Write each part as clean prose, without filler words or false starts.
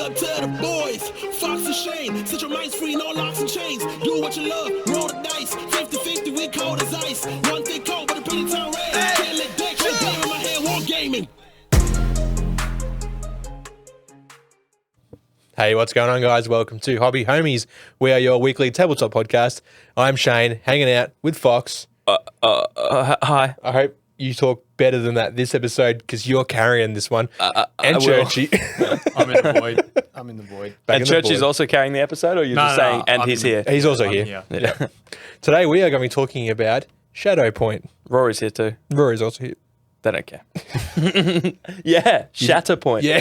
up to the boys? Fox and Shane, set your minds free, no locks and chains. Do what you love, roll the dice. 50-50, we cold as ice. One thing cold, but a pretty town red. Can't let dick, game in my hand, war gaming. Hey, what's going on, guys? Welcome to Hobby Homies. We are your weekly tabletop podcast. I'm Shane, hanging out with Fox. Hi. I hope you talk better than that this episode because you're carrying this one. And Churchy. I'm in the void. And Churchy's also carrying the episode, or you're just saying, and he's here? He's also here. Yeah. Today we are going to be talking about Shatterpoint. Rory's here too. Rory's also here. They don't care. Yeah, Shatterpoint. Yeah.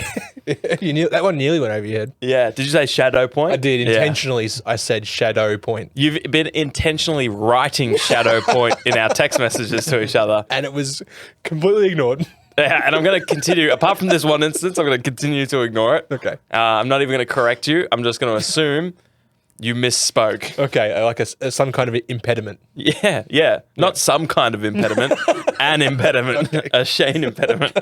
That one nearly went over your head. Yeah. Did you say Shadow Point? I did. Intentionally, I said Shadow Point. You've been intentionally writing Shadow Point in our text messages to each other. And it was completely ignored. Yeah, and I'm going to continue. Apart from this one instance, I'm going to continue to ignore it. Okay. I'm not even going to correct you. I'm just going to assume you misspoke. Okay, like some kind of impediment. Yeah. Not some kind of impediment, an impediment, okay. A Shane impediment.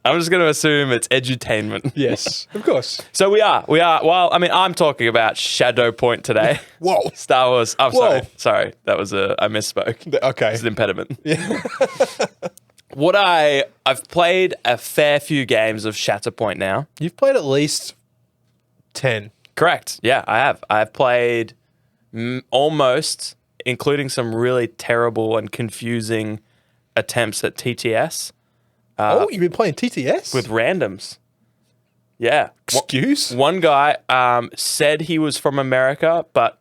I'm just going to assume it's edutainment. Yes, of course. So we are. Well, I mean, I'm talking about Shatterpoint today. Whoa. Star Wars. I'm Whoa. sorry. That was I misspoke. Okay. It's an impediment. Yeah. I've played a fair few games of Shatterpoint now. You've played at least 10. Correct. Yeah, I have. I've played almost, including some really terrible and confusing attempts at TTS. You've been playing TTS? With randoms. Yeah. Excuse? One guy said he was from America, but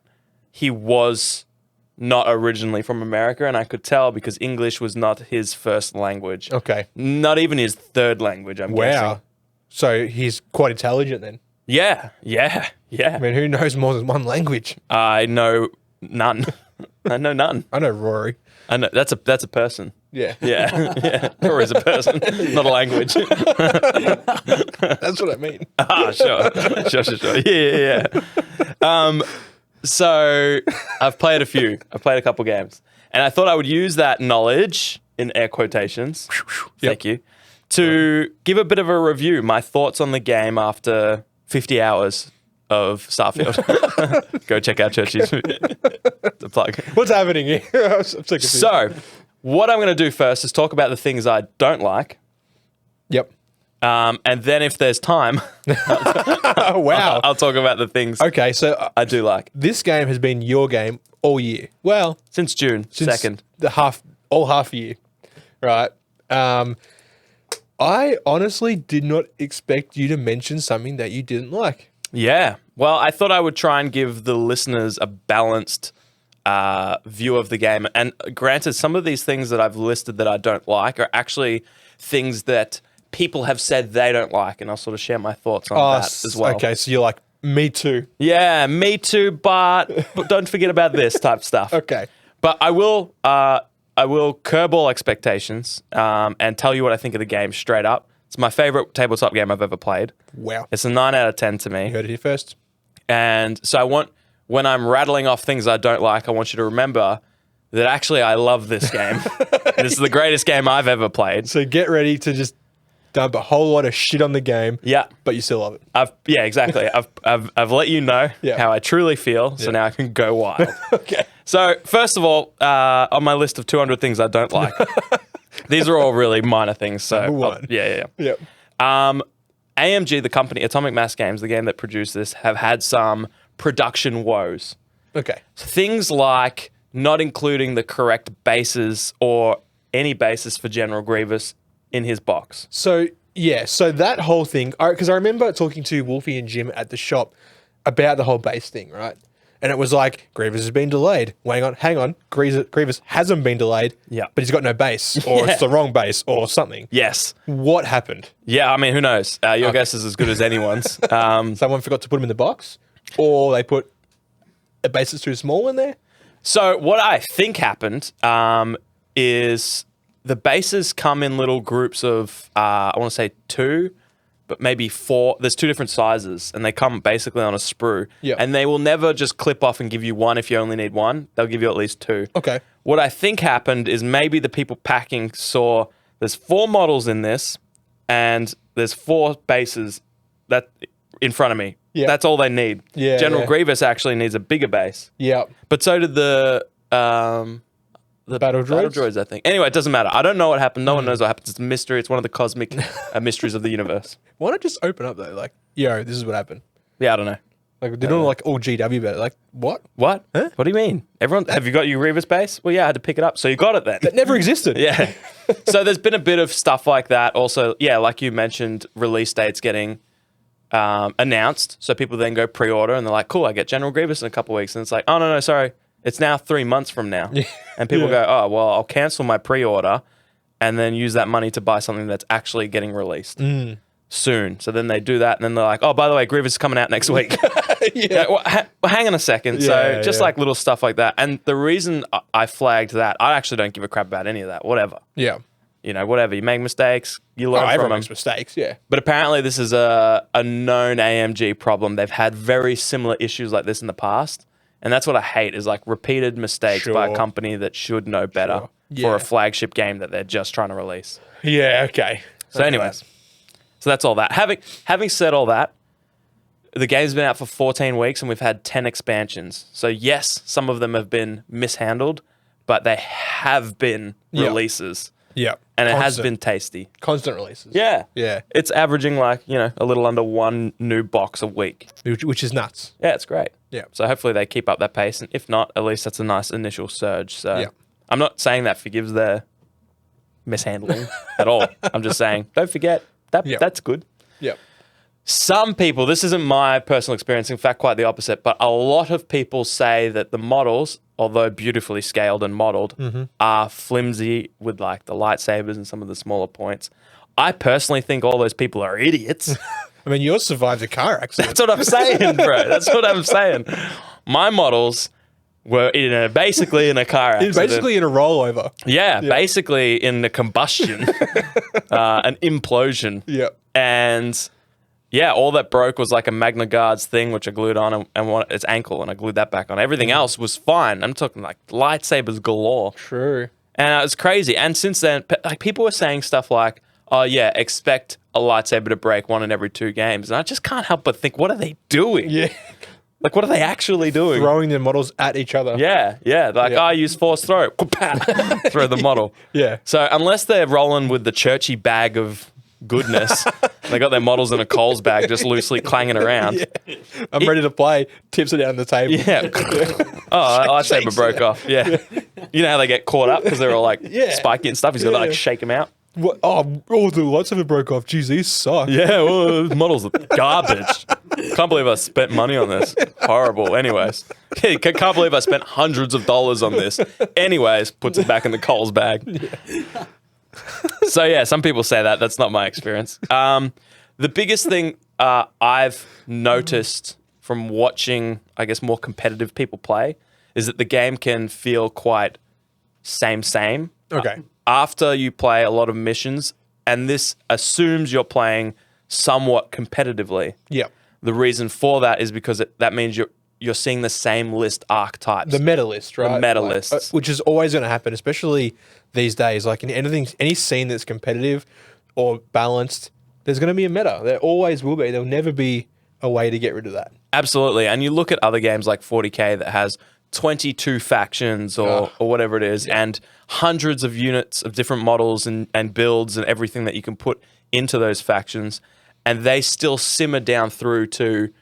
he was not originally from America, and I could tell because English was not his first language. Okay. Not even his third language, I'm guessing. Wow. So he's quite intelligent then. Yeah. I mean, who knows more than one language? I know none. I know none. I know Rory. I know that's a person. Yeah. Yeah. Rory's a person, not a language. That's what I mean. Sure. Yeah. So I've played a few. I've played a couple games, and I thought I would use that knowledge in air quotations. Thank you. To give a bit of a review, my thoughts on the game after 50 hours of Starfield. Go check out Churchy's. The plug. What's happening here? I'm sick of So, what I'm going to do first is talk about the things I don't like. Yep. And then if there's time, wow. I'll talk about the things Okay, so I do like. this game has been your game all year. Well, Since June 2nd. the half year, right? I honestly did not expect you to mention something that you didn't like. Yeah. Well, I thought I would try and give the listeners a balanced view of the game. And granted, some of these things that I've listed that I don't like are actually things that people have said they don't like. And I'll sort of share my thoughts on that as well. Okay, so you're like, me too. Yeah, me too, but don't forget about this type stuff. Okay. But I will curb all expectations and tell you what I think of the game straight up. It's my favorite tabletop game I've ever played. Wow. It's a 9 out of 10 to me. You heard it here first. And so when I'm rattling off things I don't like, I want you to remember that actually I love this game. This is the greatest game I've ever played. So get ready to just dump a whole lot of shit on the game. Yeah. But you still love it. Exactly. I've let you know how I truly feel, so now I can go wild. Okay. So, first of all, on my list of 200 things I don't like, these are all really minor things. So, Number one. Yep. AMG, the company, Atomic Mass Games, the game that produced this, have had some production woes. Okay. Things like not including the correct bases or any basis for General Grievous in his box. So that whole thing, because I remember talking to Wolfie and Jim at the shop about the whole base thing, right? And it was like, Grievous has been delayed. Hang on. Grievous hasn't been delayed, Yeah. but he's got no base, or it's the wrong base, or something. Yes. What happened? Yeah, I mean, who knows? Your guess is as good as anyone's. Someone forgot to put him in the box? Or they put a base that's too small in there? So what I think happened is the bases come in little groups of, I want to say 2, but maybe 4. There's 2 different sizes, and they come basically on a sprue. Yeah. And they will never just clip off and give you 1 if you only need 1. They'll give you at least 2. Okay. What I think happened is maybe the people packing saw there's 4 models in this, and there's 4 bases that in front of me. Yeah. That's all they need. Yeah, General yeah. Grievous actually needs a bigger base. Yeah. But so did the Battle droids? I think. Anyway, it doesn't matter. I don't know what happened. No one knows what happens. It's a mystery. It's one of the cosmic mysteries of the universe. Why not just open up though? Like, yo, this is what happened. Yeah, I don't know. Like, they're not like all GW about it. Like, what? What? Huh? What do you mean? Everyone, have you got your Grievous base? Well, yeah, I had to pick it up. So you got it then. That never existed. Yeah. So there's been a bit of stuff like that. Also, yeah, like you mentioned, release dates getting announced. So people then go pre-order and they're like, cool, I get General Grievous in a couple of weeks. And it's like, oh, no, sorry. It's now 3 months from now. And people go, oh, well, I'll cancel my pre-order and then use that money to buy something that's actually getting released soon. So then they do that. And then they're like, oh, by the way, Grievous is coming out next week. Yeah, well, hang on a second. So just like little stuff like that. And the reason I flagged that, I actually don't give a crap about any of that. Whatever. Yeah. You know, whatever. You make mistakes, you learn from Everyone them. makes mistakes. Yeah. But apparently this is a known AMG problem. They've had very similar issues like this in the past. And that's what I hate is like repeated mistakes by a Sure. company that should know better Sure. for Yeah. a flagship game that they're just trying to release. Yeah. Okay. So anyways, so that's all that. Having said all that, the game's been out for 14 weeks and we've had 10 expansions. So yes, some of them have been mishandled, but they have been Yeah. releases. Yeah. And it has Constant- been tasty. constant releases. Yeah. Yeah. It's averaging like, a little under one new box a week. Which is nuts. Yeah, it's great. Yeah. So hopefully they keep up that pace. And if not, at least that's a nice initial surge. So Yeah. I'm not saying that forgives their mishandling at all. I'm just saying, don't forget, Yeah. that's good. Yeah. Some people, this isn't my personal experience, in fact, quite the opposite, but a lot of people say that the models, although beautifully scaled and modeled, are flimsy with like the lightsabers and some of the smaller points. I personally think all those people are idiots. I mean, yours survived a car accident. That's what I'm saying, bro. That's what I'm saying. My models were basically in a car accident. Basically in a rollover. Yeah, basically in a combustion, an implosion. Yeah. And yeah, all that broke was like a Magna Guards thing, which I glued on and its ankle, and I glued that back on. Everything else was fine. I'm talking like lightsabers galore. True. And it was crazy. And since then, like people were saying stuff like, oh yeah, expect a lightsaber to break 1 in every 2 games. And I just can't help but think, what are they doing? Yeah. Like, what are they actually doing? Throwing their models at each other. Yeah. Like, Yeah. I use force throw. Throw the model. Yeah. So unless they're rolling with the Churchy bag of goodness, they got their models in a Coles bag just loosely clanging around. I'm ready to play. Tips it down on the table. Yeah. Oh, lightsaber shakes broke it. off. Yeah. You know how they get caught up because they're all like spiky and stuff? He's got to like Yeah. shake them out. What? Oh, the lightsaber broke off. Jeez, these suck. Yeah, well, the models are garbage. Can't believe I spent money on this. Horrible. Anyways, can't believe I spent hundreds of dollars on this. Anyways, puts it back in the Coles bag. So yeah, some people say that. That's not my experience. The biggest thing I've noticed from watching, I guess, more competitive people play is that the game can feel quite same. Okay. After you play a lot of missions, and this assumes you're playing somewhat competitively. Yeah. The reason for that is because that means you're seeing the same list archetypes. The meta list, right? meta Like, lists. which is always going to happen, especially these days. Like in any scene that's competitive or balanced, there's going to be a meta. There always will be. There'll never be a way to get rid of that. Absolutely. And you look at other games like 40K that has 22 factions or whatever it is, and hundreds of units of different models and builds and everything that you can put into those factions. And they still simmer down through to,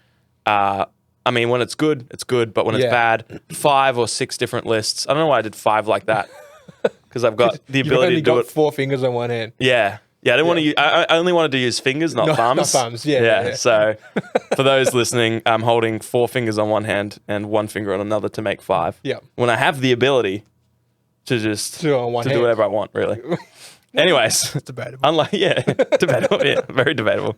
I mean, when it's good, it's good. But when it's bad, 5 or 6 different lists. I don't know why I did 5 like that. Because I've got the You've ability only to do got it. 4 fingers on one hand. Yeah. Yeah, I didn't want to use, I only wanted to use fingers, not thumbs. Not thumbs, yeah. So for those listening, I'm holding 4 fingers on one hand and 1 finger on another to make 5. Yeah. When I have the ability to just Do it on one do hand. whatever I want, really. Anyways, It's debatable. unlike debatable, yeah, very debatable.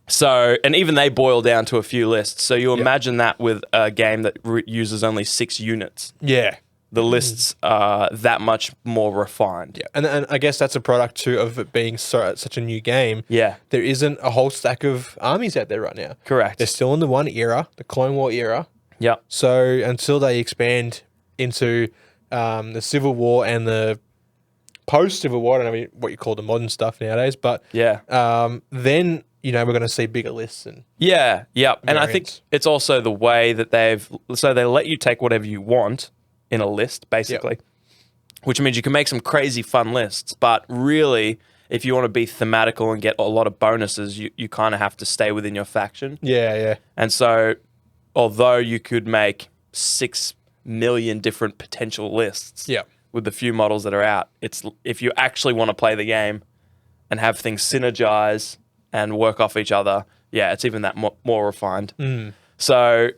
So, and even they boil down to a few lists. So you imagine that with a game that uses only 6 units. Yeah. The lists are that much more refined. Yeah. And I guess that's a product too of it being such a new game. Yeah. There isn't a whole stack of armies out there right now. Correct. They're still in the one era, the Clone War era. Yep. So until they expand into the Civil War and the post-Civil War, I don't know what you call the modern stuff nowadays, but Yeah. then we're going to see bigger lists and Yeah, yeah. And I think variants. it's also the way that they let you take whatever you want in a list, basically, which means you can make some crazy fun lists. But really, if you want to be thematical and get a lot of bonuses, you kind of have to stay within your faction. yeah. And so, although you could make 6 million different potential lists Yeah. with the few models that are out, it's if you actually want to play the game and have things synergize and work off each other, it's even that more refined. So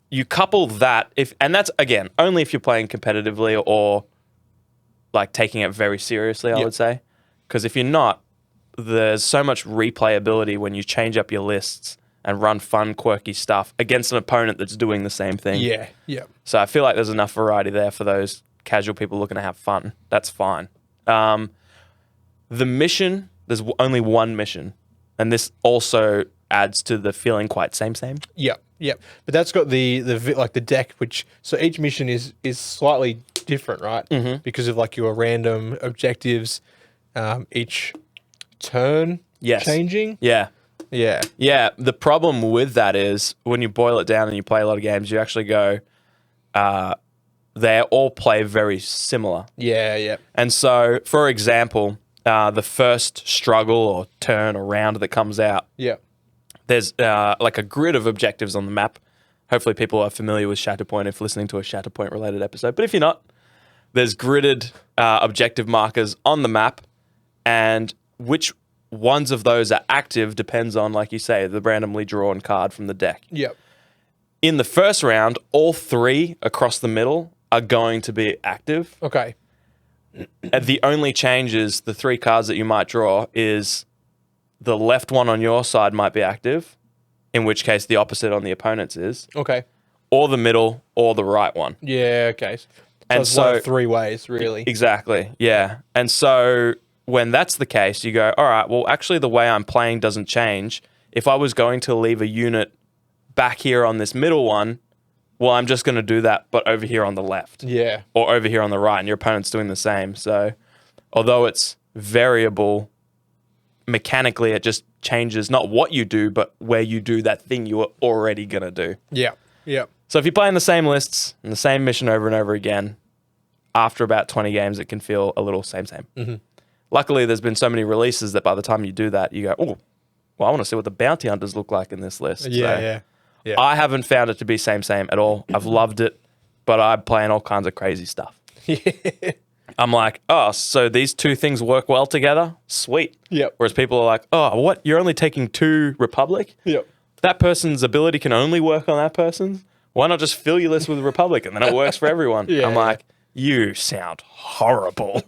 you couple that, and that's, again, only if you're playing competitively or like taking it very seriously, I would say. Because if you're not, there's so much replayability when you change up your lists and run fun, quirky stuff against an opponent that's doing the same thing. Yeah. So I feel like there's enough variety there for those casual people looking to have fun. That's fine. The mission, there's only one mission. And this also adds to the feeling quite same. Yeah. But that's got the deck, which so each mission is slightly different, right? Mm-hmm. Because of like your random objectives, each turn changing. Yeah. Yeah. Yeah. The problem with that is when you boil it down and you play a lot of games, you actually go, they all play very similar. Yeah. And so, for example, the first struggle or turn or round that comes out, Yeah. there's like a grid of objectives on the map. Hopefully people are familiar with Shatterpoint if listening to a Shatterpoint related episode. But if you're not, there's gridded objective markers on the map, and which ones of those are active depends on, like you say, the randomly drawn card from the deck. Yep. In the first round, all 3 across the middle are going to be active. Okay. And the only change is the 3 cards that you might draw is the left one on your side might be active, in which case the opposite on the opponent's is, Okay. or the middle, or the right one. Yeah. Okay. So And it's one so- of 3 ways, really. Exactly, yeah. And so when that's the case, you go, all right, well, actually the way I'm playing doesn't change. If I was going to leave a unit back here on this middle one, well, I'm just going to do that, but over here on the left. Yeah. Or over here on the right, and your opponent's doing the same. So although it's variable, mechanically it just changes not what you do, but where you do that thing you were already going to do. Yeah. So if you're playing the same lists and the same mission over and over again, after about 20 games, it can feel a little same. Mm-hmm. Luckily, there's been so many releases that by the time you do that, you go, oh, well, I want to see what the bounty hunters look like in this list. Yeah. I haven't found it to be same at all. I've loved it, but I'm playing all kinds of crazy stuff. I'm like, oh, so these 2 things work well together? Sweet. Yep. Whereas people are like, oh, what? You're only taking 2 Republic? Yep. That person's ability can only work on that person's? Why not just fill your list with Republic and then it works for everyone? Yeah, I'm like, you sound horrible.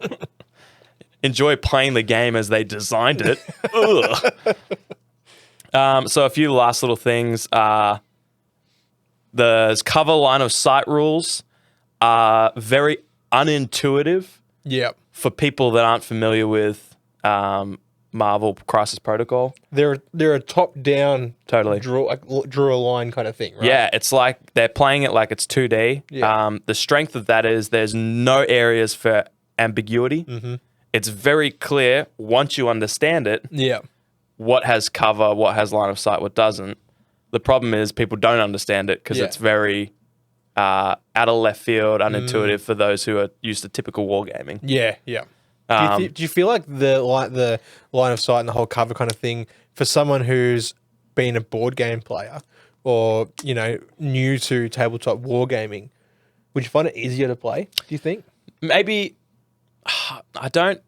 Enjoy playing the game as they designed it. Ugh. So a few last little things. There's cover line of sight rules are very unintuitive Yep. for people that aren't familiar with Marvel Crisis Protocol. They're a top down Totally. draw a line kind of thing, right? Yeah, it's like they're playing it like it's 2D. Yeah. The strength of that is there's no areas for ambiguity. Mm-hmm. It's very clear once you understand it Yeah. what has cover, what has line of sight, what doesn't. The problem is people don't understand it because Yeah. it's very out of left field, unintuitive for those who are used to typical wargaming. Yeah. Do you feel like the line of sight and the whole cover kind of thing for someone who's been a board game player or new to tabletop wargaming, would you find it easier to play? Do you think? Maybe I don't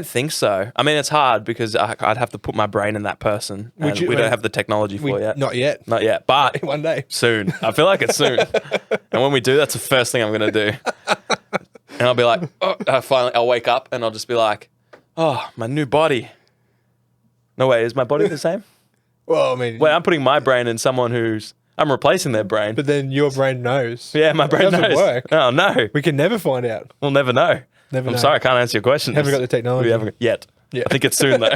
think so. I mean, it's hard because I'd have to put my brain in that person. And we don't have the technology for yet. Not yet. Not yet, but One day. soon. I feel like it's soon. And when we do, that's the first thing I'm going to do. And I'll be like, oh, I'll wake up and I'll just be like, oh, my new body. No way, is my body the same? Well, I mean, Wait, I'm putting my brain in someone I'm replacing their brain. but then your brain knows. Yeah, my brain doesn't knows. work. Oh, no. We can never find out. We'll never know. Never I'm know. sorry, I can't answer your question. Haven't got the technology. We haven't yet. Yeah. I think it's soon, though.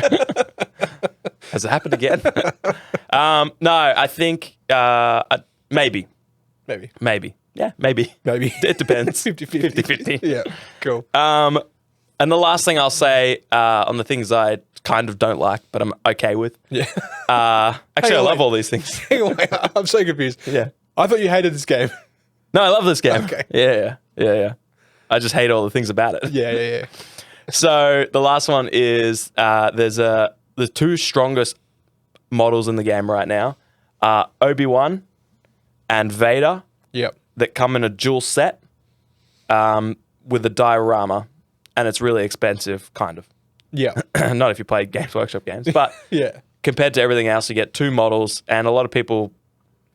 Has it happened again? No, I think maybe. Maybe. Yeah, maybe. Maybe. It depends. 50-50. 50-50. Yeah. Cool. And the last thing I'll say on the things I kind of don't like, but I'm okay with. Yeah. Actually, I on, love wait. all these things. Hang on, wait, I'm so confused. Yeah. I thought you hated this game. No, I love this game. Okay. Yeah. I just hate all the things about it. Yeah. So the last one is there's the two strongest models in the game right now are Obi-Wan and Vader Yep. that come in a dual set with a diorama, and it's really expensive, kind of. Yeah. Not if you play Games Workshop games, but Yeah. compared to everything else, you get two models, and a lot of people,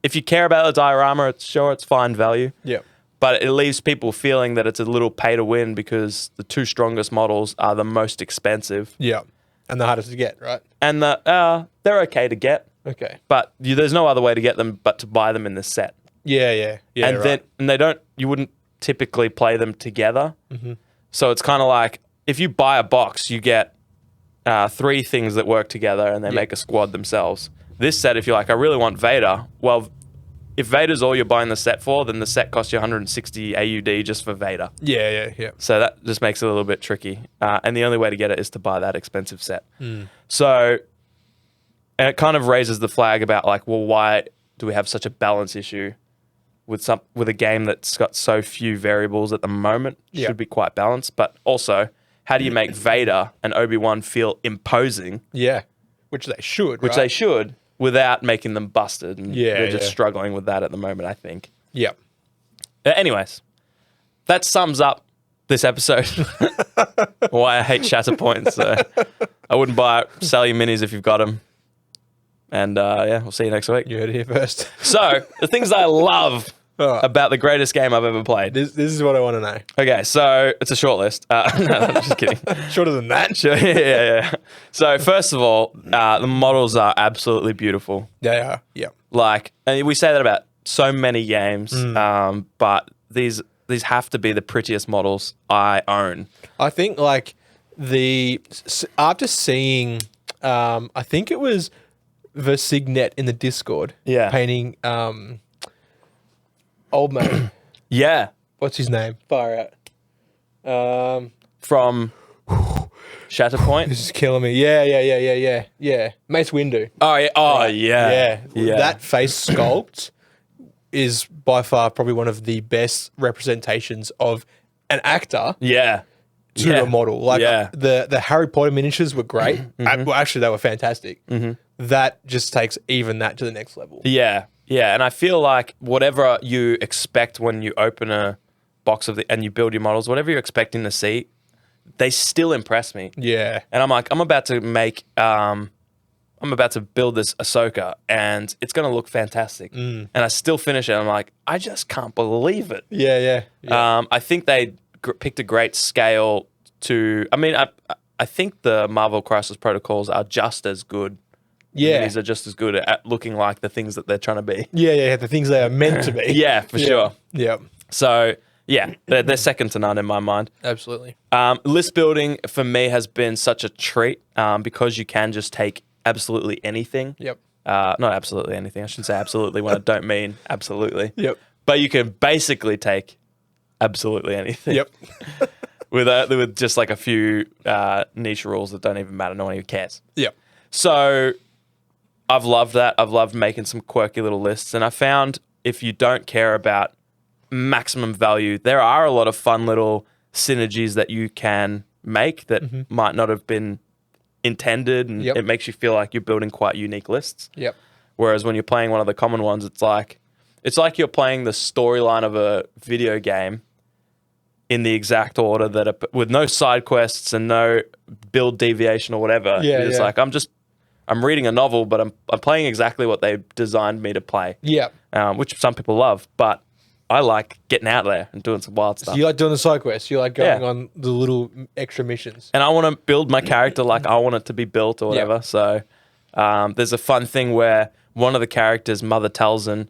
if you care about the diorama, it's fine value. Yep. But it leaves people feeling that it's a little pay to win because the two strongest models are the most expensive, Yeah. And the hardest to get, right? and they're okay to get, Okay. but there's no other way to get them but to buy them in this set. Yeah. and right. then you wouldn't typically play them together. So it's kind of like if you buy a box, you get three things that work together and they make a squad themselves. This set, if you're like, I really want Vader, well, if Vader's all you're buying the set for, then the set costs you 160 AUD just for Vader. Yeah. So that just makes it a little bit tricky. And the only way to get it is to buy that expensive set. So, and it kind of raises the flag about like, well, why do we have such a balance issue with a game that's got so few variables at the moment? Yeah. Should be quite balanced. But also, how do you make Vader and Obi-Wan feel imposing, Yeah. Which they should, which right? they should, without making them busted? And Yeah, they're just yeah. struggling with that at the moment, I think. Yep. Anyways, that sums up this episode. Why I hate Shatterpoint. So I wouldn't buy it. Sell your minis if you've got them. And we'll see you next week. You heard it here first. So the things I love All right. about the greatest game I've ever played. This is what I want to know. Okay, so it's a short list. No, I'm just kidding. Shorter than that? Sure, yeah. So first of all, the models are absolutely beautiful. They are. Yep. Like, and we say that about so many games, but these have to be the prettiest models I own. I think like after seeing, I think it was Versignet in the Discord. Yeah. Painting old man. Yeah, What's his name? Far out. from Shatterpoint. This is killing me. Yeah. Mace Windu. Oh yeah. Yeah. That face sculpt is by far probably one of the best representations of an actor Yeah. to a model. Like Yeah. the Harry Potter miniatures were great. Well, actually, they were fantastic. That just takes even that to the next level. Yeah. And I feel like whatever you expect when you open a box and you build your models, whatever you're expecting to see, they still impress me. Yeah. And I'm like, I'm about to build this Ahsoka, and it's going to look fantastic. And I still finish it. I'm like, I just can't believe it. Yeah. I think they picked a great scale to. I mean, I think the Marvel Crisis Protocols are just as good. Yeah. These are just as good at looking like the things that they're trying to be. Yeah. The things they are meant to be. Yeah, for sure. Yeah. So yeah, they're second to none in my mind. Absolutely. List building for me has been such a treat because you can just take absolutely anything. Yep. Not absolutely anything. I shouldn't say absolutely when I don't mean absolutely. Yep. But you can basically take absolutely anything. Yep. with just like a few niche rules that don't even matter. No one even cares. Yep. So I've loved that. I've loved making some quirky little lists. And I found if you don't care about maximum value, there are a lot of fun little synergies that you can make that might not have been intended. And Yep. it makes you feel like you're building quite unique lists. Yep. Whereas when you're playing one of the common ones, it's like you're playing the storyline of a video game in the exact order with no side quests and no build deviation or whatever. Yeah, It's yeah. like I'm reading a novel, but I'm playing exactly what they designed me to play. Yep. Which some people love, but I like getting out there and doing some wild stuff. You like doing the side quests. You like going Yeah. on the little extra missions. And I want to build my character like I want it to be built or whatever. So there's a fun thing where one of the characters, Mother Talzin,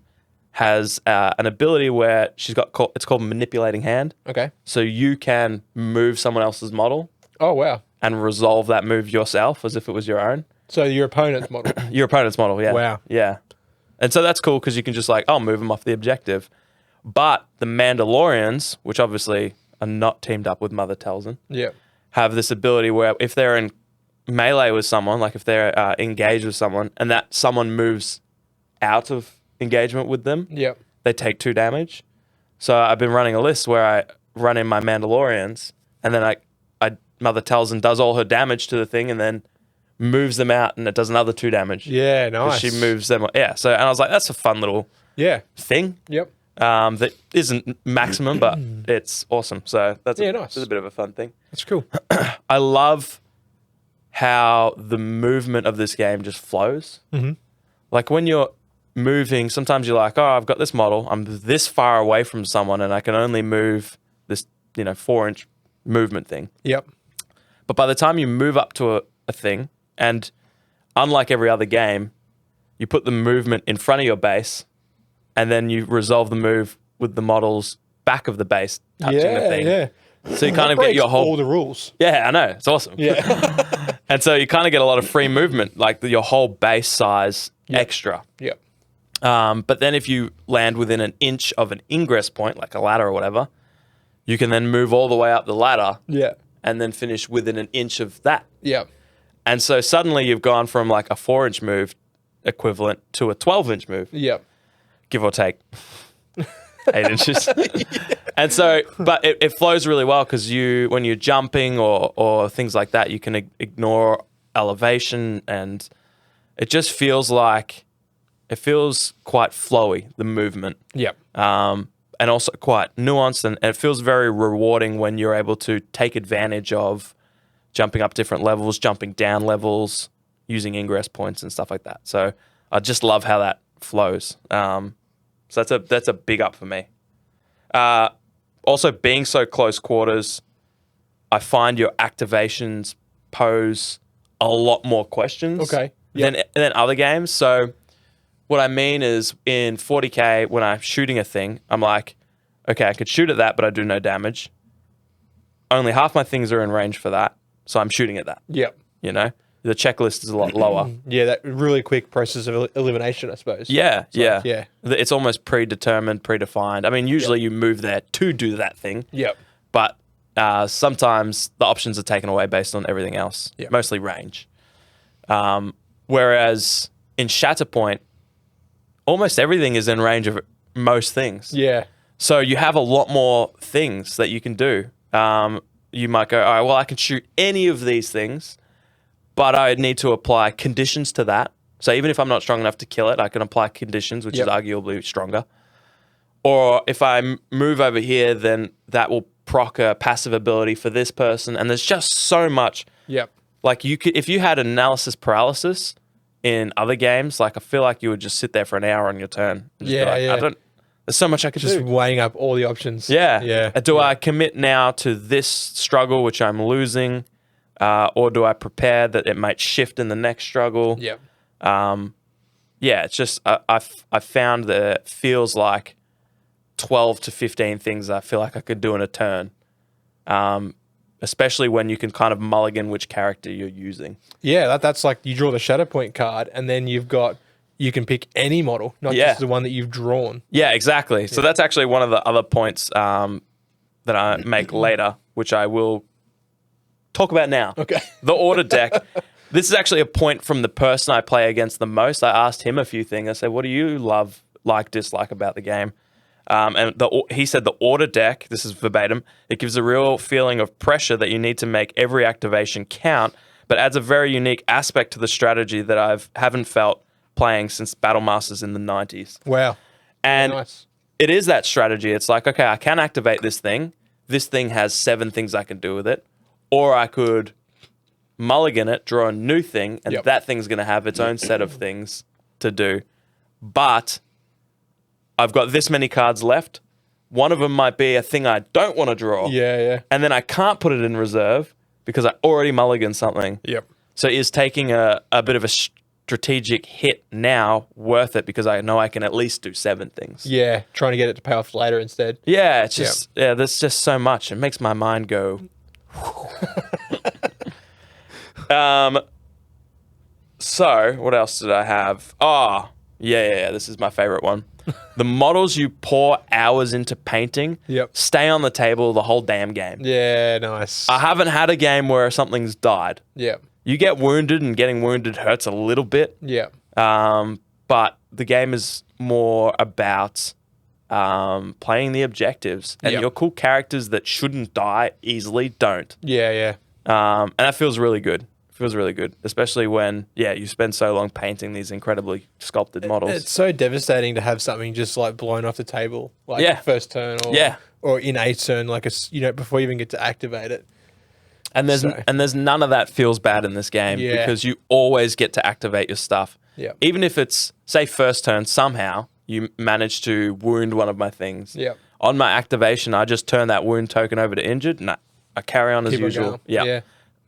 has an ability where it's called manipulating hand. Okay. So you can move someone else's model Oh, wow. and resolve that move yourself as if it was your own. So your opponent's model. Your opponent's model, yeah. Wow. Yeah. And so that's cool because you can just like, I'll move them off the objective. But the Mandalorians, which obviously are not teamed up with Mother Talzin, Yep. have this ability where if they're in melee with someone, like if they're engaged with someone, and that someone moves out of engagement with them, Yep. they take 2 damage. So I've been running a list where I run in my Mandalorians, and then I Mother tells and does all her damage to the thing, and then moves them out, and it does another 2 damage. Yeah, 'Cause nice. she moves them. Yeah. So, and I was like, that's a fun little thing. Yep. That isn't maximum, but it's awesome. So that's Yeah, nice. a bit of a fun thing. That's cool. I love how the movement of this game just flows. Mm-hmm. Like when you're moving, sometimes you're like, oh, I've got this model. I'm this far away from someone, and I can only move this, 4-inch movement thing. Yep. But by the time you move up to a thing, and unlike every other game, you put the movement in front of your base, and then you resolve the move with the models back of the base touching the thing. Yeah. So you kind of get Breaks your whole... all the rules. Yeah, I know. It's awesome. Yeah. And so you kind of get a lot of free movement, like your whole base size extra. Yep. But then if you land within an inch of an ingress point, like a ladder or whatever, you can then move all the way up the ladder Yeah. and then finish within an inch of that. Yep. And so suddenly you've gone from like a 4-inch move equivalent to a 12-inch move, Yep. give or take 8 inches. And so, but it flows really well because when you're jumping or things like that, you can ignore elevation, and it just feels quite flowy, the movement. Yep. And also quite nuanced, and it feels very rewarding when you're able to take advantage of jumping up different levels, jumping down levels, using ingress points and stuff like that. So I just love how that flows. So that's a big up for me. Also, being so close quarters, I find your activations pose a lot more questions Okay. than other games. So what I mean is in 40k, when I'm shooting a thing, I'm like, okay, I could shoot at that, but I do no damage. Only half my things are in range for that, so I'm shooting at that. Yep. The checklist is a lot lower. Yeah, that really quick process of elimination, I suppose. Yeah. yeah. It's almost predetermined, predefined. I mean, usually you move there to do that thing, Yep. but sometimes the options are taken away based on everything else, mostly range. Whereas in Shatterpoint, almost everything is in range of most things. Yeah. So you have a lot more things that you can do. You might go, all right, well, I can shoot any of these things, but I need to apply conditions to that. So even if I'm not strong enough to kill it, I can apply conditions, which is arguably stronger. Or if I move over here, then that will proc a passive ability for this person. And there's just so much. Yep. Like if you had analysis paralysis in other games, like I feel like you would just sit there for an hour on your turn. And just be like, there's so much I could Just do. weighing up all the options. Yeah. Do I commit now to this struggle, which I'm losing? Or do I prepare that it might shift in the next struggle? Yep. It's just, I found that it feels like 12 to 15 things I feel like I could do in a turn. Especially when you can kind of mulligan which character you're using. Yeah, that's like you draw the Shatterpoint card, and then you can pick any model, not just the one that you've drawn. Yeah, exactly. So that's actually one of the other points that I make later, which I will talk about now. Okay. The order deck. This is actually a point from the person I play against the most. I asked him a few things. I said, what do you dislike about the game? And he said the order deck, this is verbatim, it gives a real feeling of pressure that you need to make every activation count, but adds a very unique aspect to the strategy that I haven't felt playing since Battle Masters in the 90s. Wow. And Nice. it is that strategy. It's like, okay, I can activate this thing. This thing has 7 things I can do with it. Or I could mulligan it, draw a new thing, and that thing's going to have its own set of things to do. But I've got this many cards left. One of them might be a thing I don't want to draw. Yeah. And then I can't put it in reserve because I already mulliganed something. Yep. So is taking a bit of a strategic hit now worth it because I know I can at least do 7 things. Yeah, trying to get it to pay off later instead. Yeah, it's just, there's just so much. It makes my mind go. So what else did I have? Yeah. This is my favorite one. The models you pour hours into painting stay on the table the whole damn game. Yeah, nice. I haven't had a game where something's died. Yeah. You get wounded, and getting wounded hurts a little bit. Yeah. But the game is more about playing the objectives, and your cool characters that shouldn't die easily don't. Yeah. And that feels really good. Feels really good, especially when you spend so long painting these incredibly sculpted models. It's so devastating to have something just like blown off the table, like first turn or in a turn, like before you even get to activate it. And there's none of that feels bad in this game because you always get to activate your stuff. Yeah. Even if it's say first turn, somehow you manage to wound one of my things. Yeah. On my activation, I just turn that wound token over to injured, and I carry on as usual. Yeah.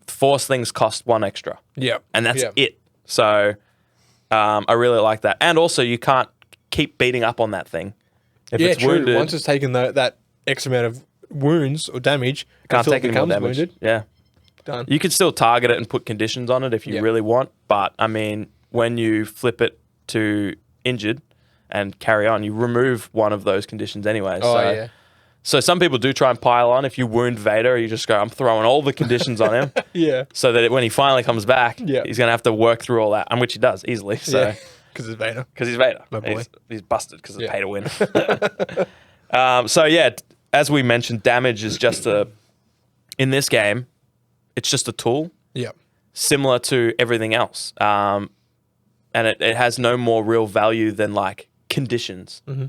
Force things cost 1 extra. Yeah. And that's it. So I really like that. And also you can't keep beating up on that thing. If it's true. wounded, Once it's taken that X amount of wounds or damage, can't until take it any more becomes damage. wounded, Yeah. done. You can still target it and put conditions on it if you really want. But I mean, when you flip it to injured and carry on, you remove one of those conditions anyway. So some people do try and pile on. If you wound Vader, you just go, I'm throwing all the conditions on him. Yeah. So that when he finally comes back, Yeah. he's going to have to work through all that, and which he does easily. So Because it's Vader. because he's Vader. My boy. He's busted because it's pay to win. As we mentioned, damage is just in this game, it's just a tool Yeah. similar to everything else. And it has no more real value than like conditions. Mm-hmm.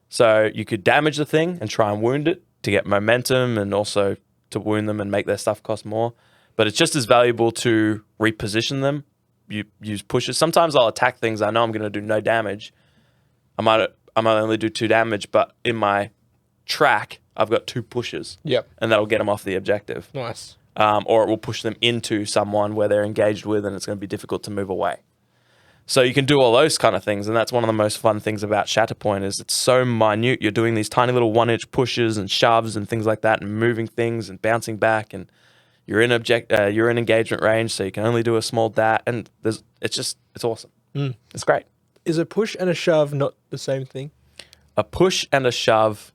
So you could damage the thing and try and wound it to get momentum and also to wound them and make their stuff cost more. But it's just as valuable to reposition them. You use pushes. Sometimes I'll attack things I know I'm going to do no damage. I might only do 2 damage, but in my track, I've got 2 pushes. Yep. And that'll get them off the objective. Nice. Or it will push them into someone where they're engaged with and it's going to be difficult to move away. So you can do all those kind of things, and that's one of the most fun things about Shatterpoint is it's so minute. You're doing these tiny little 1-inch pushes and shoves and things like that, and moving things and bouncing back, and you're in engagement range, so you can only do a small dat, and it's awesome. It's great. Is a push and a shove not the same thing? A push and a shove,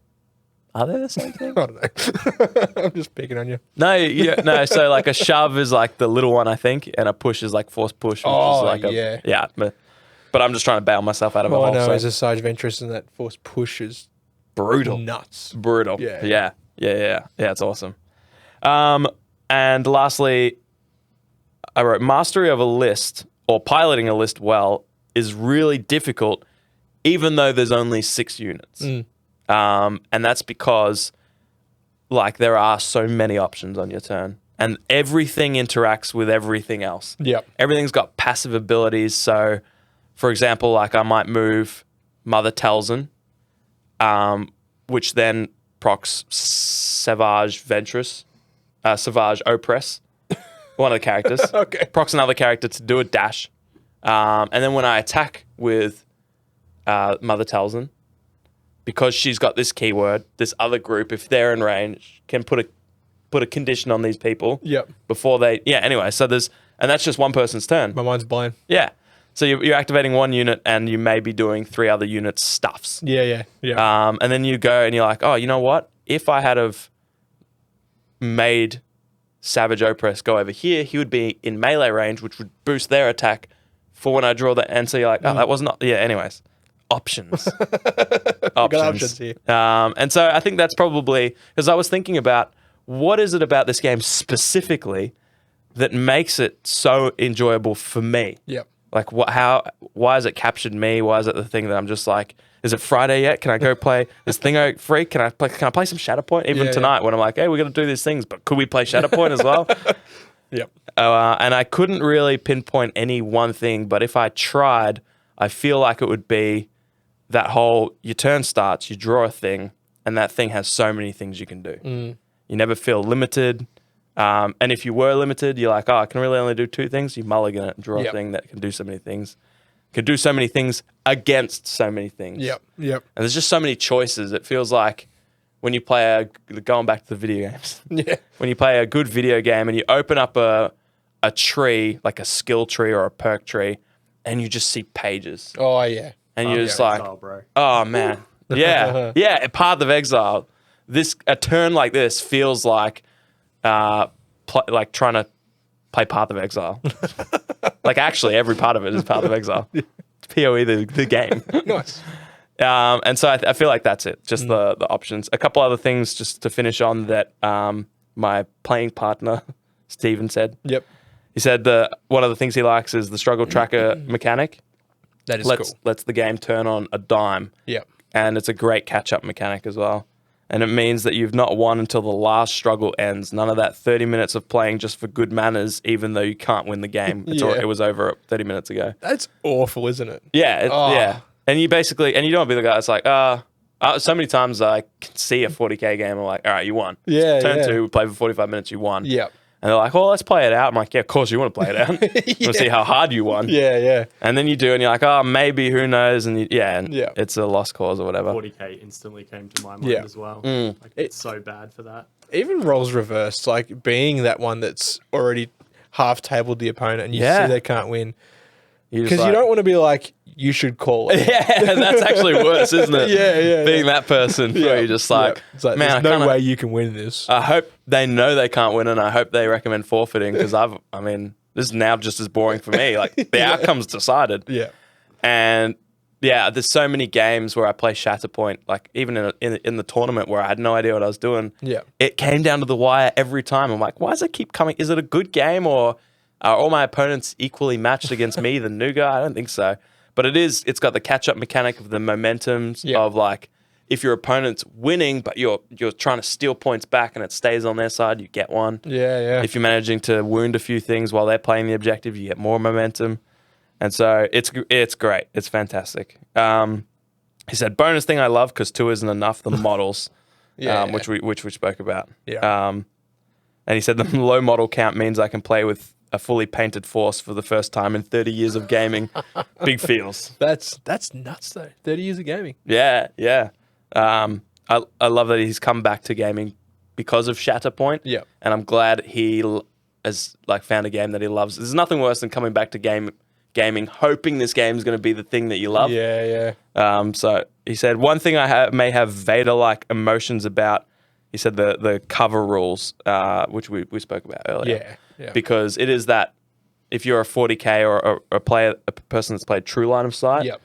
are they the same thing? I don't know. I'm just picking on you. No. So like a shove is like the little one, I think, and a push is like force push. Which is like yeah. But I'm just trying to bail myself out of it. All I know is a Sarge Ventress, and that force push is brutal, nuts, brutal. Yeah. It's awesome. And lastly, I wrote mastery of a list or piloting a list well is really difficult, even though there's only 6 units. And that's because like there are so many options on your turn and everything interacts with everything else. Yep. Everything's got passive abilities. So for example, like I might move Mother Telzin, which then procs Savage Ventress, Savage Oppress, one of the characters. Okay. Procs another character to do a dash. And then when I attack with Mother Telzin, because she's got this keyword, this other group, if they're in range, can put a condition on these people. Yep. Before they, anyway, so and that's just one person's turn. My mind's blown. Yeah. So you're activating one unit and you may be doing 3 other units' stuffs. Yeah. And then you go and you're like, oh, you know what? If I had have made Savage Oppress go over here, he would be in melee range, which would boost their attack for when I draw that. And so you're like, oh, that was not, anyways. Options. Options here. And so I think that's probably, because I was thinking about what is it about this game specifically that makes it so enjoyable for me? Yep. Like why has it captured me? Why is it the thing that I'm just like, is it Friday yet? Can I go play this thing free? Can I play some Shatterpoint? Even tonight when I'm like, hey, we're going to do these things, but could we play Shatterpoint as well? Yep. And I couldn't really pinpoint any one thing, but if I tried, I feel like it would be that whole, your turn starts, you draw a thing, and that thing has so many things you can do. You never feel limited. And if you were limited, you're like, oh, I can really only do 2 things. You mulligan it and draw a thing that can do so many things. Can do so many things against so many things. Yep. And there's just so many choices. It feels like when you play going back to the video games. Yeah. When you play a good video game and you open up a tree, like a skill tree or a perk tree, and you just see pages. Oh, yeah. and you're just Yeah, like, exile, bro. oh man, yeah, Path of Exile. A turn like this feels like like trying to play Path of Exile. Like actually, every part of it is Path of Exile. It's PoE the game. Nice. And so I feel like that's it. Just the options. A couple other things just to finish on that my playing partner Steven said. Yep. He said one of the things he likes is the struggle tracker mechanic. That is cool. Lets the game turn on a dime. Yep. And it's a great catch-up mechanic as well. And it means that you've not won until the last struggle ends. None of that 30 minutes of playing just for good manners, even though you can't win the game. It was over 30 minutes ago. That's awful, isn't it? Yeah, yeah. And you don't want to be the guy that's like, so many times I can see a 40k game. I'm like, all right, you won. Yeah, Turn 2, we play for 45 minutes, you won. Yep. And they're like, well, let's play it out. I'm like, yeah, of course you want to play it out. You want to see how hard you won. Yeah, yeah. And then you do, and you're like, oh, maybe, who knows? And it's a lost cause or whatever. 40k instantly came to my mind Yeah. as well. Like, it's so bad for that. Even roles reversed, like being that one that's already half tabled the opponent and you Yeah. see they can't win. You're just Because you like- don't want to be like, you should call it. Yeah, that's actually worse, isn't it? Yeah. Being that person where you're just like, It's like, man, there's no way you can win this. I hope they know they can't win, and I hope they recommend forfeiting because this is now just as boring for me. Like the outcome's decided. Yeah. And yeah, there's so many games where I play Shatterpoint, like even in the tournament where I had no idea what I was doing. Yeah. It came down to the wire every time. I'm like, why does it keep coming? Is it a good game or are all my opponents equally matched against me, the new guy? I don't think so. But it's got the catch-up mechanic of the momentums of like, if your opponent's winning, but you're trying to steal points back and it stays on their side, you get one. Yeah. If you're managing to wound a few things while they're playing the objective, you get more momentum. And so it's great. It's fantastic. He said, bonus thing I love, because 2 isn't enough, the models, which we spoke about. Yeah. And he said the low model count means I can play with a fully painted force for the first time in 30 years of gaming. Big feels. That's nuts though. 30 years of gaming. Yeah. I love that he's come back to gaming because of Shatterpoint. Yeah. And I'm glad he has like found a game that he loves. There's nothing worse than coming back to gaming, hoping this game is going to be the thing that you love. Yeah. So he said, one thing I may have Vader-like emotions about, he said the cover rules, which we spoke about earlier. Yeah. Because it is that if you're a 40k or a person that's played True Line of Sight, Yep.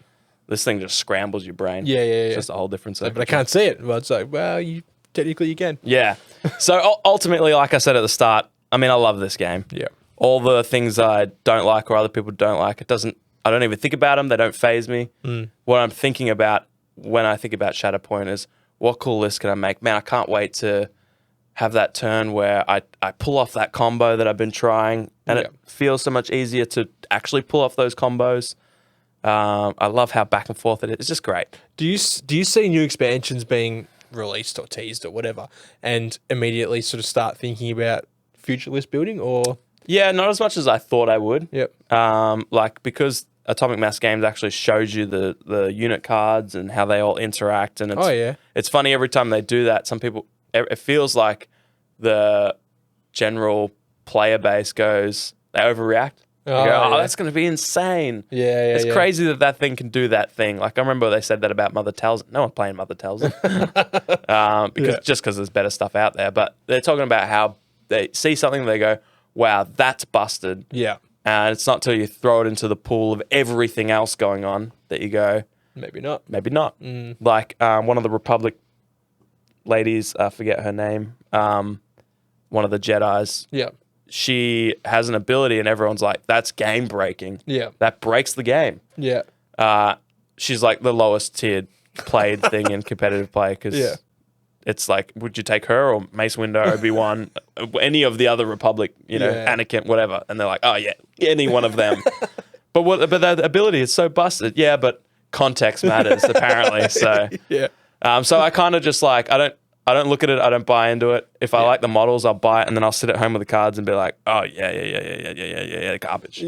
this thing just scrambles your brain. Yeah. It's just a whole different But I can't see it. Well, it's like, well, technically you can. Yeah. So ultimately, like I said at the start, I love this game. Yeah. All the things I don't like or other people don't like, I don't even think about them. They don't faze me. What I'm thinking about when I think about Shatterpoint is, what cool list can I make? Man, I can't wait to have that turn where I pull off that combo that I've been trying, and it feels so much easier to actually pull off those combos. I love how back and forth it is. It's just great. Do you see new expansions being released or teased or whatever, and immediately sort of start thinking about future list building, or? Yeah, not as much as I thought I would. Yep. Because Atomic Mass Games actually shows you the unit cards and how they all interact, and it's funny every time they do that. Some people, it feels like the general player base goes, they overreact. They go, that's going to be insane. Yeah. It's crazy that thing can do that thing. Like, I remember they said that about Mother Talzin. No one's playing Mother Talzin. Because there's better stuff out there. But they're talking about how they see something and they go, wow, that's busted. Yeah. And it's not till you throw it into the pool of everything else going on that you go, Maybe not. maybe not. Like one of the Republic ladies, I forget her name, one of the Jedis, Yeah. she has an ability and everyone's like, that's game breaking. Yeah. That breaks the game. Yeah. She's like the lowest tiered played thing in competitive play because it's like, would you take her or Mace Windu, Obi-Wan, any of the other Republic, Anakin, whatever? And they're like, oh yeah, any one of them. but that ability is so busted. Yeah, but context matters apparently. So so I kind of just like, I don't look at it. I don't buy into it. If I like the models, I'll buy it, and then I'll sit at home with the cards and be like, "Oh yeah, garbage."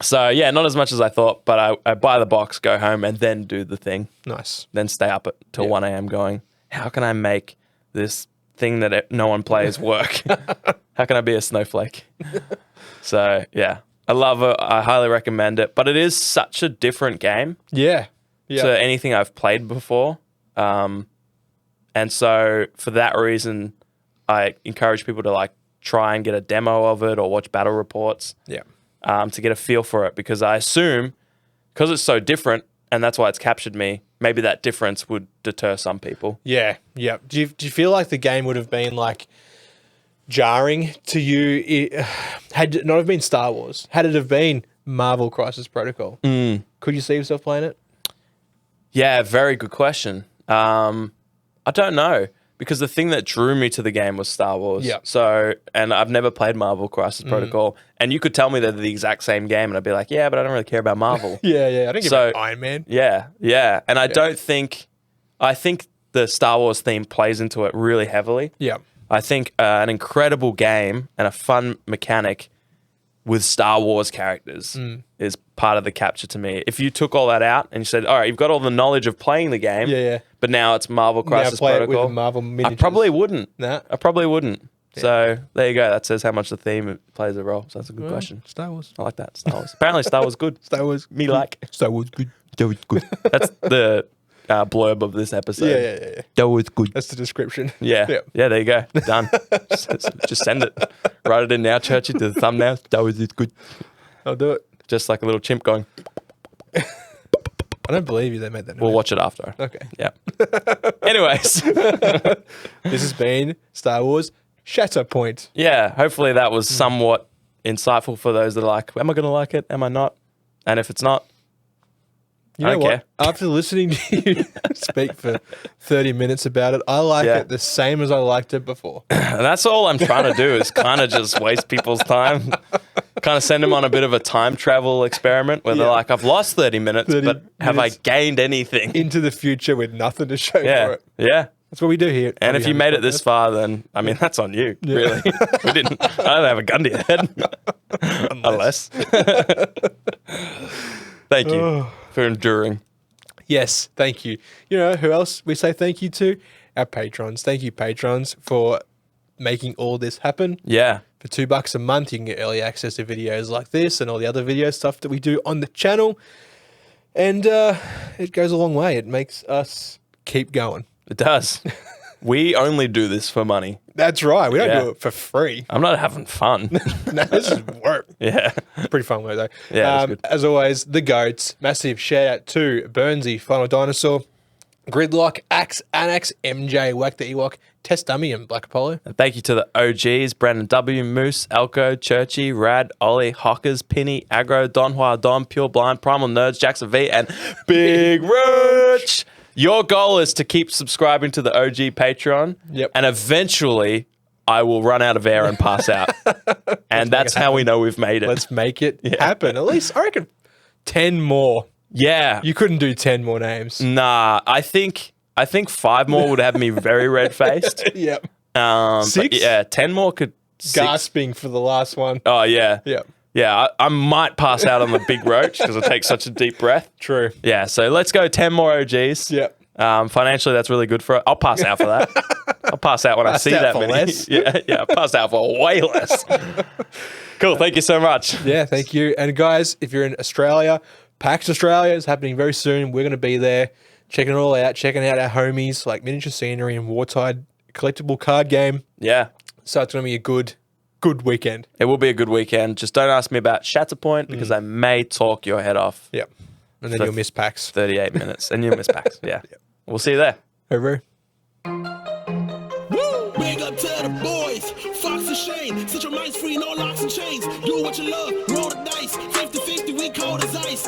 So yeah, not as much as I thought, but I buy the box, go home, and then do the thing. Nice. Then stay up till 1 a.m. going, how can I make this thing that no one plays work? How can I be a snowflake? So yeah, I love it. I highly recommend it. But it is such a different game Yeah. to anything I've played before. And so for that reason, I encourage people to like try and get a demo of it or watch battle reports Yeah. to get a feel for it, because I assume because it's so different and that's why it's captured me, maybe that difference would deter some people. Yeah. Yeah. Do you feel like the game would have been like jarring to you had it not have been Star Wars? Had it have been Marvel Crisis Protocol? Could you see yourself playing it? Yeah, very good question. I don't know, because the thing that drew me to the game was Star Wars. Yeah. So, and I've never played Marvel Crisis Protocol, and you could tell me they're the exact same game, and I'd be like, yeah, but I don't really care about Marvel. Yeah. I don't give So- a Iron Man. Yeah. And I think the Star Wars theme plays into it really heavily. Yeah. I think an incredible game and a fun mechanic with Star Wars characters is part of the capture to me. If you took all that out and you said, all right, you've got all the knowledge of playing the game, Yeah. but now it's Marvel Crisis play it Protocol. with the Marvel I miniatures. probably wouldn't. Nah. I probably wouldn't. So there you go. That says how much the theme plays a role. So that's a good question. Star Wars. I like that. Star Wars. Apparently Star Wars good. Star Wars. Me like. Star Wars good. Star Wars good. That's the blurb of this episode. Yeah. Star Wars good. That's the description. Yeah. Yeah. Yeah, there you go. Done. just send it. Write it in now, Churchy, to the thumbnail. That was it good. I'll do it. Just like a little chimp going. I don't believe you. They made that. We'll watch it after. Okay. Yeah. Anyways. This has been Star Wars Shatterpoint. Yeah. Hopefully that was somewhat insightful for those that are like, am I going to like it? Am I not? And if it's not, You I know don't what? After listening to you speak for 30 minutes about it, I like Yeah. it the same as I liked it before. and that's all I'm trying to do is kind of just waste people's time. Kind of send them on a bit of a time travel experiment where they're like, I've lost 30 minutes, 30 but have I minutes. gained anything? Into the future with nothing to show for Yeah. it. Yeah. That's what we do here. And if you made it this far, then, I mean, that's on you, really. I don't have a gun to your head. Unless. Thank you for enduring. Yes, thank you. You know who else we say thank you to? Our patrons. Thank you, patrons, for making all this happen. Yeah. For $2 a month, you can get early access to videos like this and all the other video stuff that we do on the channel. And it goes a long way. It makes us keep going. It does. We only do this for money. That's right. We don't Yeah. do it for free. I'm not having fun. No, this is work. Yeah. Pretty fun work, though. Yeah, it's good. As always, the GOATs. Massive shout out to Burnsy, Final Dinosaur, Gridlock, Axe, Annex, MJ, Whack the Ewok, Test Dummy, and Black Apollo. And thank you to the OGs, Brandon W, Moose, Elko, Churchy, Rad, Ollie, Hockers, Pinny, Aggro, Donhua, Don, Pure Blind, Primal Nerds, Jackson V, and Big Rich. Your goal is to keep subscribing to the OG Patreon. Yep. And eventually I will run out of air and pass out. And that's how we know we've made it. Let's make it happen. At least, I reckon, 10 more. yeah. You couldn't do 10 more names. Nah, I think 5 more would have me very red-faced. Yep. But 6? yeah, 10 more could... 6. Gasping for the last one. Oh, yeah. Yep. Yeah, I might pass out on the big roach because I take such a deep breath. True. Yeah, so let's go 10 more OGs. Yep. Financially, that's really good for it. I'll pass out for that. I'll pass out when I see out that for many. less. Yeah, I'll pass out for way less. Cool, thank you so much. Yeah, thank you. And guys, if you're in Australia, PAX Australia is happening very soon. We're going to be there checking it all out, checking out our homies like Miniature Scenery and Wartide collectible card game. Yeah, So it's going to be a good weekend. it will be a good weekend. Just don't ask me about Shatterpoint because I may talk your head off Yep. And then For- you'll miss PAX. 38 minutes and you'll miss packs. Yeah. We'll see you there. Over. Woo! Big up to the boys, Fox and Shane. Set your minds free, no locks and chains. Do what you love, roll the dice. 50-50, we cold as ice.